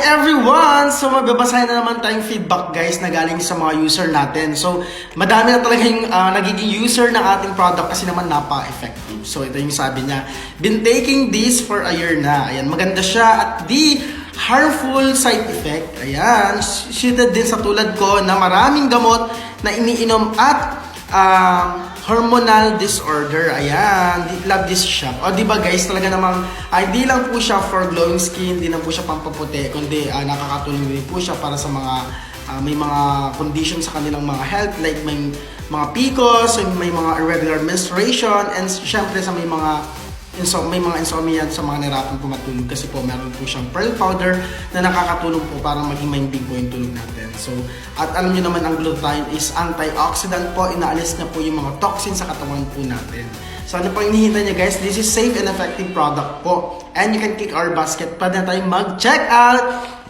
Everyone! So magbabasahin na naman tayong feedback guys na galing sa mga user natin. So madami na talaga yung nagiging user ng ating product kasi naman napaka-effective. So ito yung sabi niya, been taking this for a year na. Ayan, maganda siya at di harmful side effect. Ayan, suited din sa tulad ko na maraming gamot na iniinom at hormonal disorder. Ayan, love this shop. O diba guys, talaga namang hindi lang po siya for glowing skin, hindi lang po siya pampaputi, kundi nakakatulong din po siya para sa mga may mga condition sa kanilang mga health, like may mga PCOS, may mga irregular menstruation, and syempre sa may mga insomnia sa mga nahirapan po matulog kasi po meron po siyang pearl powder na nakakatulong po para maging mahimbing po yung tulog natin. So, at alam niyo naman ang glutathione is antioxidant po, inaalis niya po yung mga toxins sa katawan po natin. So, ano pang hinihintay niya guys? This is safe and effective product po. And you can click our basket. Pwede na tayong mag-check out!